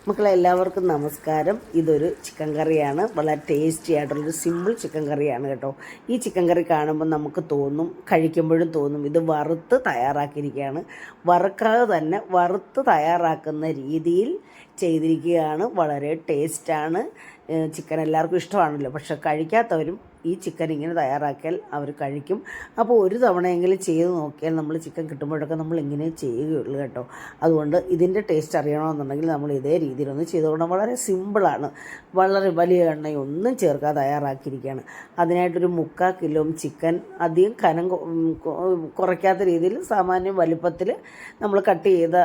മക്കളെ എല്ലാവർക്കും നമസ്കാരം. ഇതൊരു ചിക്കൻ കറിയാണ്. വളരെ ടേസ്റ്റി ആയിട്ടുള്ളൊരു സിമ്പിൾ ചിക്കൻ കറിയാണ് കേട്ടോ. ഈ ചിക്കൻ കറി കാണുമ്പോൾ നമുക്ക് തോന്നും, കഴിക്കുമ്പോഴും തോന്നും ഇത് വറുത്ത് തയ്യാറാക്കിയിരിക്കുകയാണ്. വറുക്കാതെ തന്നെ വറുത്ത് തയ്യാറാക്കുന്ന രീതിയിൽ ചെയ്തിരിക്കുകയാണ്. വളരെ ടേസ്റ്റാണ്. ചിക്കൻ എല്ലാവർക്കും ഇഷ്ടമാണല്ലോ, പക്ഷെ കഴിക്കാത്തവരും ഈ ചിക്കൻ ഇങ്ങനെ തയ്യാറാക്കിയാൽ അവർ കഴിക്കും. അപ്പോൾ ഒരു തവണയെങ്കിലും ചെയ്ത് നോക്കിയാൽ നമ്മൾ ചിക്കൻ കിട്ടുമ്പോഴൊക്കെ നമ്മൾ ഇങ്ങനെ ചെയ്യുകയുള്ളൂ കേട്ടോ. അതുകൊണ്ട് ഇതിൻ്റെ ടേസ്റ്റ് അറിയണമെന്നുണ്ടെങ്കിൽ നമ്മൾ ഇതേ രീതിയിലൊന്ന് ചെയ്തുകൊണ്ട് വളരെ സിമ്പിളാണ്. വളരെ വലിയ എണ്ണയൊന്നും ചേർക്കാതെ തയ്യാറാക്കിയിരിക്കുകയാണ്. അതിനായിട്ടൊരു 3/4 കിലോ ചിക്കൻ അധികം കനം കുറയ്ക്കാത്ത രീതിയിൽ സാമാന്യം വലുപ്പത്തിൽ നമ്മൾ കട്ട് ചെയ്ത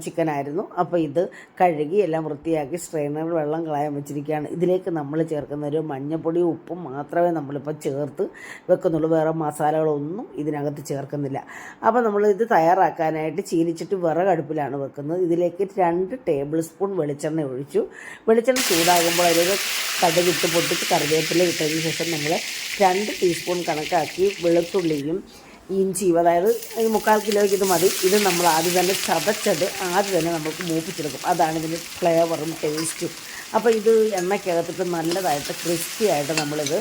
ചിക്കനായിരുന്നു. അപ്പോൾ ഇത് കഴുകി എല്ലാം വൃത്തിയാക്കി സ്ട്രെയിനറിൽ വെള്ളം കളയാൻ വെച്ചിരിക്കുകയാണ്. ഇതിലേക്ക് നമ്മൾ ചേർക്കുന്ന ഒരു മഞ്ഞപ്പൊടിയും ഉപ്പും മാത്രമേ നമ്മളിപ്പോൾ ചേർത്ത് വെക്കുന്നുള്ളൂ. വേറെ മസാലകളൊന്നും ഇതിനകത്ത് ചേർക്കുന്നില്ല. അപ്പോൾ നമ്മളിത് തയ്യാറാക്കാനായിട്ട് ചീനിച്ചിട്ട് വിറകടുപ്പിലാണ് വെക്കുന്നത്. ഇതിലേക്ക് 2 ടേബിൾ സ്പൂൺ വെളിച്ചെണ്ണ ഒഴിച്ചു. വെളിച്ചെണ്ണ ചൂടാകുമ്പോൾ അതിലൊരു കടുകിട്ട് പൊട്ടിച്ച് കറിവേപ്പില ഇട്ടതിന് ശേഷം നമ്മൾ 2 ടീസ്പൂൺ കണക്കാക്കി വെളുത്തുള്ളിയും ഇഞ്ചിയും, അതായത് ഈ 3/4 കിലോയ്ക്ക് ഇത് മതി. ഇത് നമ്മൾ ആദ്യം തന്നെ ചതച്ചത് ആദ്യം തന്നെ നമുക്ക് മൂപ്പിച്ചെടുക്കും. അതാണ് ഇതിൻ്റെ ഫ്ലേവറും ടേസ്റ്റും. അപ്പോൾ ഇത് എണ്ണയ്ക്കകത്തിട്ട് നല്ലതായിട്ട് ക്രിസ്പി ആയിട്ട് നമ്മളിത്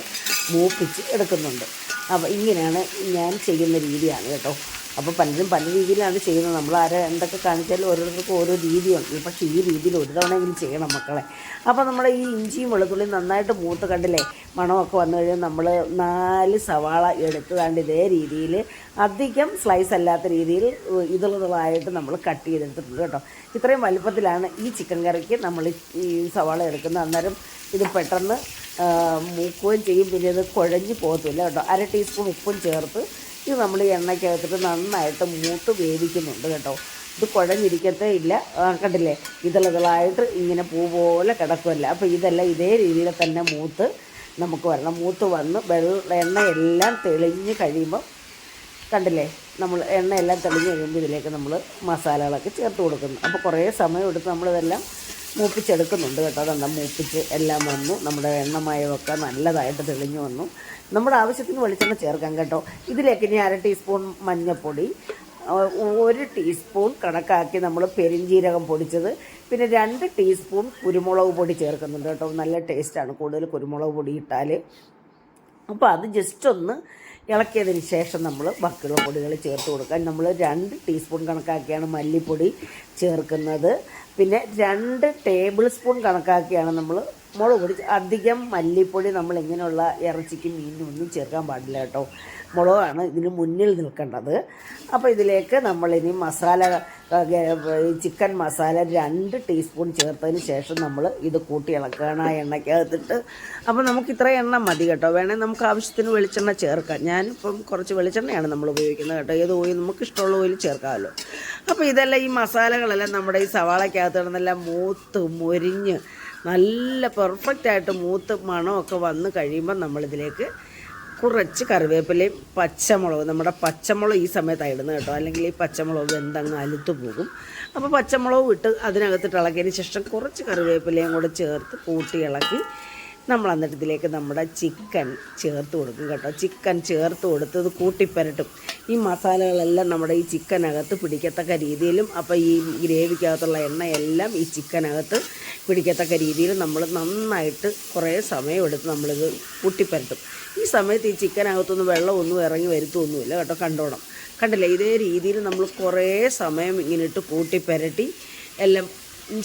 മൂപ്പിച്ച് എടുക്കുന്നുണ്ട്. അപ്പോൾ ഇങ്ങനെയാണ് ഞാൻ ചെയ്യുന്ന രീതിയാണ് കേട്ടോ. അപ്പോൾ പലരും പല രീതിയിലാണ് ചെയ്യുന്നത്. നമ്മൾ എന്തൊക്കെ കാണിച്ചാലും ഓരോരുത്തർക്കും ഓരോ രീതിയുണ്ട്. പക്ഷേ ഈ രീതിയിൽ ഒരു തവണയെങ്കിലും ചെയ്യണം മക്കളെ. അപ്പോൾ നമ്മൾ ഈ ഇഞ്ചിയും വെളുത്തുള്ളിയും നന്നായിട്ട് മൂത്ത് കണ്ടില്ലേ, മണമൊക്കെ വന്നു കഴിഞ്ഞാൽ നമ്മൾ 4 സവാള എടുത്ത് കണ്ട് ഇതേ രീതിയിൽ അധികം സ്ലൈസ് അല്ലാത്ത രീതിയിൽ ഇതുള്ളതായിട്ട് നമ്മൾ കട്ട് ചെയ്തെടുത്തിട്ടുണ്ട് കേട്ടോ. ഇത്രയും വലുപ്പത്തിലാണ് ഈ ചിക്കൻ കറിക്ക് നമ്മൾ ഈ സവാള എടുക്കുന്നത്. അന്നേരം ഇത് പെട്ടെന്ന് മൂക്കുകയും ചെയ്യും, പിന്നെ ഇത് കുഴഞ്ഞു പോകത്തില്ല കേട്ടോ. 1/2 ടീസ്പൂൺ ഉപ്പും ചേർത്ത് ഇത് നമ്മൾ ഈ എണ്ണയ്ക്കകത്തിട്ട് നന്നായിട്ട് മൂത്ത് വേവിക്കുന്നുണ്ട് കേട്ടോ. ഇത് കുഴഞ്ഞിരിക്കത്തേ ഇല്ല. കണ്ടില്ലേ, ഇതളകളായിട്ട് ഇങ്ങനെ പൂ പോലെ കിടക്കുമല്ല. അപ്പോൾ ഇതെല്ലാം ഇതേ രീതിയിൽ തന്നെ മൂത്ത് നമുക്ക് വരണം. മൂത്ത് വന്ന് എണ്ണയെല്ലാം തെളിഞ്ഞ് കഴിയുമ്പോൾ കണ്ടില്ലേ, നമ്മൾ എണ്ണയെല്ലാം തെളിഞ്ഞ് കഴിയുമ്പോൾ ഇതിലേക്ക് നമ്മൾ മസാലകളൊക്കെ ചേർത്ത് കൊടുക്കുന്നു. അപ്പോൾ കുറേ സമയം എടുത്ത് നമ്മളിതെല്ലാം മൂപ്പിച്ചെടുക്കുന്നുണ്ട് കേട്ടോ. അതെല്ലാം മൂപ്പിച്ച് എല്ലാം വന്നു. നമ്മുടെ എണ്ണമയമൊക്കെ നല്ലതായിട്ട് തെളിഞ്ഞു വന്നു. നമ്മുടെ ആവശ്യത്തിന് വെളിച്ചെണ്ണ ചേർക്കാം കേട്ടോ. ഇതിലേക്ക് ഇനി 1/2 ടീസ്പൂൺ മഞ്ഞൾപ്പൊടി, 1 ടീസ്പൂൺ കണക്കാക്കി നമ്മൾ പെരിഞ്ജീരകം പൊടിച്ചത്, പിന്നെ 2 ടീസ്പൂൺ കുരുമുളക് പൊടി ചേർക്കുന്നുണ്ട് കേട്ടോ. നല്ല ടേസ്റ്റാണ് കൂടുതൽ കുരുമുളക് പൊടി ഇട്ടാൽ. അപ്പോൾ അത് ജസ്റ്റ് ഒന്ന് ഇളക്കിയതിന് ശേഷം നമ്മൾ ബാക്കിയുള്ള പൊടികൾ ചേർത്ത് കൊടുക്കാൻ നമ്മൾ 2 ടീസ്പൂൺ കണക്കാക്കിയാണ് മല്ലിപ്പൊടി ചേർക്കുന്നത്. പിന്നെ 2 ടേബിൾ സ്പൂൺ കണക്കാക്കിയാണ് നമ്മൾ മുളക് പൊടി. അധികം മല്ലിപ്പൊടി നമ്മൾ ഇങ്ങനെയുള്ള ഇറച്ചിക്കും മീനിനും ഒന്നും ചേർക്കാൻ പാടില്ല കേട്ടോ. മുളകാണ് ഇതിന് മുന്നിൽ നിൽക്കേണ്ടത്. അപ്പോൾ ഇതിലേക്ക് നമ്മളിനി മസാല, ചിക്കൻ മസാല 2 ടീസ്പൂൺ ചേർത്തതിന് ശേഷം നമ്മൾ ഇത് കൂട്ടി ഇളക്കുകയാണ് ആ എണ്ണയ്ക്കകത്തിട്ട്. അപ്പോൾ നമുക്ക് ഇത്ര എണ്ണ മതി കേട്ടോ. വേണമെങ്കിൽ നമുക്ക് ആവശ്യത്തിന് വെളിച്ചെണ്ണ ചേർക്കാം. ഞാനിപ്പം കുറച്ച് വെളിച്ചെണ്ണയാണ് നമ്മൾ ഉപയോഗിക്കുന്നത് കേട്ടോ. ഏത് ഓയിൽ നമുക്ക് ഇഷ്ടമുള്ള ഓയിൽ ചേർക്കാമല്ലോ. അപ്പോൾ ഇതെല്ലാം ഈ മസാലകളെല്ലാം നമ്മുടെ ഈ സവാളയ്ക്കകത്ത് കിടന്നെല്ലാം മൂത്ത് മൊരിഞ്ഞ് നല്ല പെർഫെക്റ്റായിട്ട് മൂത്ത് മണമൊക്കെ വന്ന് കഴിയുമ്പോൾ നമ്മളിതിലേക്ക് കുറച്ച് കറിവേപ്പിലയും പച്ചമുളക്, നമ്മുടെ പച്ചമുളക് ഈ സമയത്താണ് ഇടുന്നത് കേട്ടോ. അല്ലെങ്കിൽ ഈ പച്ചമുളക് വെന്തങ്ങ് അലുത്തു പോകും. അപ്പോൾ പച്ചമുളക് ഇട്ട് അതിനകത്തിട്ട് ഇളക്കിയതിന് ശേഷം കുറച്ച് കറിവേപ്പിലയും കൂടെ ചേർത്ത് കൂട്ടി ഇളക്കി നമ്മൾ എന്നിട്ട് ഇതിലേക്ക് നമ്മുടെ ചിക്കൻ ചേർത്ത് കൊടുക്കും കേട്ടോ. ചിക്കൻ ചേർത്ത് കൊടുത്ത് ഇത് കൂട്ടിപ്പരട്ടും. ഈ മസാലകളെല്ലാം നമ്മുടെ ഈ ചിക്കനകത്ത് പിടിക്കത്തക്ക രീതിയിലും, അപ്പോൾ ഈ ഗ്രേവിക്കകത്തുള്ള എണ്ണയെല്ലാം ഈ ചിക്കനകത്ത് പിടിക്കത്തക്ക രീതിയിൽ നമ്മൾ നന്നായിട്ട് കുറേ സമയമെടുത്ത് നമ്മളിത് കൂട്ടിപ്പരട്ടും. ഈ സമയത്ത് ഈ ചിക്കനകത്തൊന്നും വെള്ളമൊന്നും ഇറങ്ങി വരുത്തൊന്നുമില്ല കേട്ടോ. കണ്ടില്ലേ, ഇതേ രീതിയിൽ നമ്മൾ കുറേ സമയം ഇങ്ങനെ ഇട്ട് കൂട്ടിപ്പരട്ടി എല്ലാം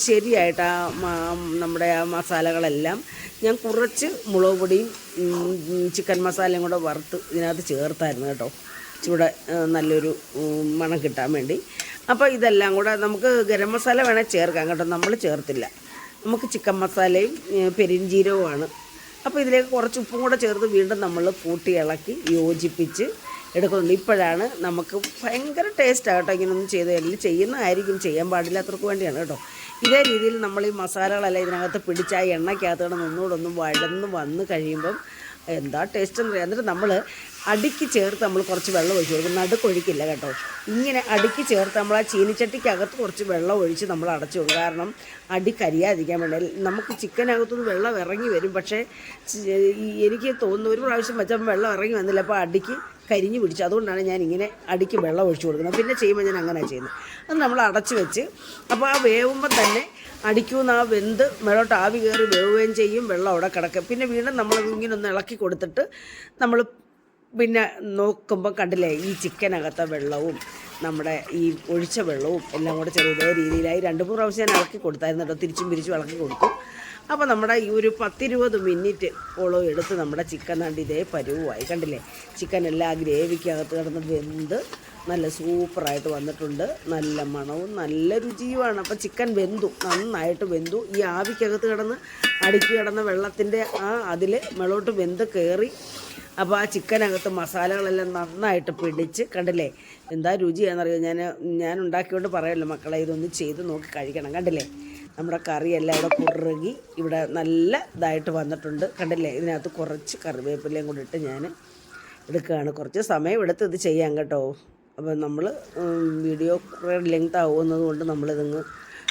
ശരിയായിട്ട് നമ്മുടെ ആ മസാലകളെല്ലാം ഞാൻ കുറച്ച് മുളക് പൊടിയും ചിക്കൻ മസാലയും കൂടെ വറുത്ത് ഇതിനകത്ത് ചേർത്തായിരുന്നു കേട്ടോ, ചൂടെ നല്ലൊരു മണം കിട്ടാൻ വേണ്ടി. അപ്പോൾ ഇതെല്ലാം കൂടെ നമുക്ക് ഗരം മസാല വേണേൽ ചേർക്കാം കേട്ടോ. നമ്മൾ ചേർത്തില്ല, നമുക്ക് ചിക്കൻ മസാലയും പെരിഞ്ജീരകവുമാണ്. അപ്പോൾ ഇതിലേക്ക് കുറച്ച് ഉപ്പും കൂടെ ചേർത്ത് വീണ്ടും നമ്മൾ കൂട്ടി ഇളക്കി യോജിപ്പിച്ച് എടുക്കുന്നുണ്ട്. ഇപ്പോഴാണ് നമുക്ക് ഭയങ്കര ടേസ്റ്റാണ് കേട്ടോ. ഇങ്ങനൊന്നും ചെയ്യുന്നതായിരിക്കും, ചെയ്യാൻ പാടില്ലാത്തവർക്ക് വേണ്ടിയാണ് കേട്ടോ. ഇതേ രീതിയിൽ നമ്മൾ ഈ മസാലകളെല്ലാം ഇതിനകത്ത് പിടിച്ച് ആ എണ്ണയ്ക്കകത്തോടെ ഒന്നുകൂടൊന്നും വഴന്ന് വന്ന് കഴിയുമ്പം എന്താ ടേസ്റ്റ് എന്ന് പറയാം. എന്നിട്ട് നമ്മൾ അടിക്ക് ചേർത്ത് നമ്മൾ കുറച്ച് വെള്ളം ഒഴിച്ച് കൊടുക്കും. നടുക്കൊഴിക്കില്ല കേട്ടോ. ഇങ്ങനെ അടിക്ക് ചേർത്ത് നമ്മൾ ആ ചീനിച്ചട്ടിക്കകത്ത് കുറച്ച് വെള്ളം ഒഴിച്ച് നമ്മൾ അടച്ചു കൊടുക്കും. കാരണം അടി കരിയാതിരിക്കാൻ വേണ്ടി. നമുക്ക് ചിക്കനകത്തുനിന്ന് വെള്ളം ഇറങ്ങി വരും, പക്ഷേ എനിക്ക് തോന്നുന്നു ഒരു പ്രാവശ്യം വെച്ചപ്പോൾ വെള്ളം ഇറങ്ങി വന്നില്ല. അപ്പോൾ അടിക്ക് കരിഞ്ഞു പിടിച്ചു. അതുകൊണ്ടാണ് ഞാൻ ഇങ്ങനെ അടിക്ക് വെള്ളം ഒഴിച്ചു കൊടുക്കുന്നത്. പിന്നെ ചെയ്യുമ്പോൾ ഞാൻ അങ്ങനെ ചെയ്യുന്നത്. അത് നമ്മൾ അടച്ച് വെച്ച്, അപ്പോൾ ആ വേവുമ്പോൾ തന്നെ അടിക്കുന്ന ആ വെന്ത് മേളോട്ട് ആവി കയറി വേവുകയും ചെയ്യും, വെള്ളം അവിടെ കിടക്കും. പിന്നെ വീണ്ടും നമ്മൾ ഇങ്ങനെ ഒന്ന് ഇളക്കി കൊടുത്തിട്ട് നമ്മൾ പിന്നെ നോക്കുമ്പോൾ കണ്ടില്ലേ ഈ ചിക്കനകത്തെ വെള്ളവും നമ്മുടെ ഈ ഒഴിച്ച വെള്ളവും എല്ലാം കൂടെ ചെറിയ രീതിയിലായി 2-3 പ്രാവശ്യം ഞാൻ ഇളക്കി കൊടുത്തായിരുന്നു കേട്ടോ, തിരിച്ചും പിരിച്ചും ഇളക്കി കൊടുക്കും. അപ്പോൾ നമ്മുടെ ഈ ഒരു 10-20 മിനിറ്റ് ഓളം എടുത്ത് നമ്മുടെ ചിക്കൻ കണ്ട് ഇതേ പരുവമായി. കണ്ടില്ലേ ചിക്കൻ എല്ലാം ഗ്രേവിക്കകത്ത് കിടന്ന് വെന്ത് നല്ല സൂപ്പറായിട്ട് വന്നിട്ടുണ്ട്. നല്ല മണവും നല്ല രുചിയുമാണ്. അപ്പോൾ ചിക്കൻ വെന്തു, നന്നായിട്ട് വെന്തു. ഈ ആവിക്കകത്ത് അടിക്ക് കിടന്ന വെള്ളത്തിൻ്റെ അതിൽ മേളോട്ട് വെന്ത് കയറി. അപ്പോൾ ആ ചിക്കനകത്ത് മസാലകളെല്ലാം നന്നായിട്ട് പിടിച്ച് കണ്ടില്ലേ എന്താ രുചിയാണെന്നറിയാം. ഞാൻ ഉണ്ടാക്കിയോണ്ട് പറയല്ലോ മക്കളെ, ഇതൊന്ന് ചെയ്ത് നോക്കി കഴിക്കണം. കണ്ടില്ലേ നമ്മുടെ കറിയെല്ലാം ഇവിടെ കുറുകി ഇവിടെ നല്ല ഇതായിട്ട് വന്നിട്ടുണ്ട്. കണ്ടില്ലേ ഇതിനകത്ത് കുറച്ച് കറിവേപ്പിലയും കൂടി ഇട്ട് ഞാൻ എടുക്കുകയാണ്. കുറച്ച് സമയം എടുത്ത് ഇത് ചെയ്യാം കേട്ടോ. അപ്പോൾ നമ്മൾ വീഡിയോ കുറേ ലെങ്ത് ആവുന്നത് കൊണ്ട് നമ്മളിതങ്ങ്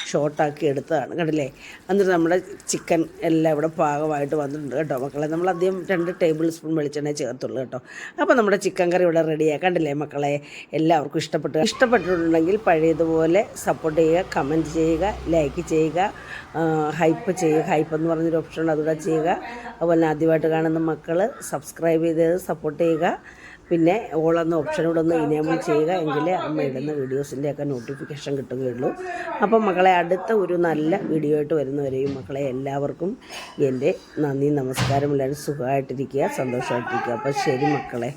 ഷോർട്ടാക്കി എടുത്തതാണ്. കണ്ടില്ലേ എന്നിട്ട് നമ്മുടെ ചിക്കൻ എല്ലാം ഇവിടെ പാകമായിട്ട് വന്നിട്ടുണ്ട് കേട്ടോ മക്കളെ. നമ്മൾ അധികം 2 ടേബിൾ സ്പൂൺ വെളിച്ചെണ്ണ ചേർത്തുള്ളൂ കേട്ടോ. അപ്പോൾ നമ്മുടെ ചിക്കൻ കറി ഇവിടെ റെഡിയായി. കണ്ടില്ലേ മക്കളെ, എല്ലാവർക്കും ഇഷ്ടപ്പെട്ടിട്ടുണ്ടെങ്കിൽ പഴയതുപോലെ സപ്പോർട്ട് ചെയ്യുക, കമൻറ്റ് ചെയ്യുക, ലൈക്ക് ചെയ്യുക, ഹൈപ്പ് എന്ന് പറഞ്ഞൊരു ഓപ്ഷൻ അതുകൂടെ ചെയ്യുക. അതുപോലെ ആദ്യമായിട്ട് കാണുന്ന മക്കൾ സബ്സ്ക്രൈബ് ചെയ്ത് സപ്പോർട്ട് ചെയ്യുക. പിന്നെ ഓളെന്ന ഓപ്ഷനോട് ഒന്ന് ഇനേബിൾ ചെയ്യുക, എങ്കിലേ അമ്മ ഇടുന്ന വീഡിയോസിൻ്റെയൊക്കെ നോട്ടിഫിക്കേഷൻ കിട്ടുകയുള്ളൂ. അപ്പം മക്കളെ അടുത്ത ഒരു നല്ല വീഡിയോ ആയിട്ട് വരുന്നവരെയും മക്കളെ എല്ലാവർക്കും എൻ്റെ നന്ദി, നമസ്കാരം. എല്ലാവരും സുഖമായിട്ടിരിക്കുക, സന്തോഷമായിട്ടിരിക്കുക. അപ്പം ശരി മക്കളെ.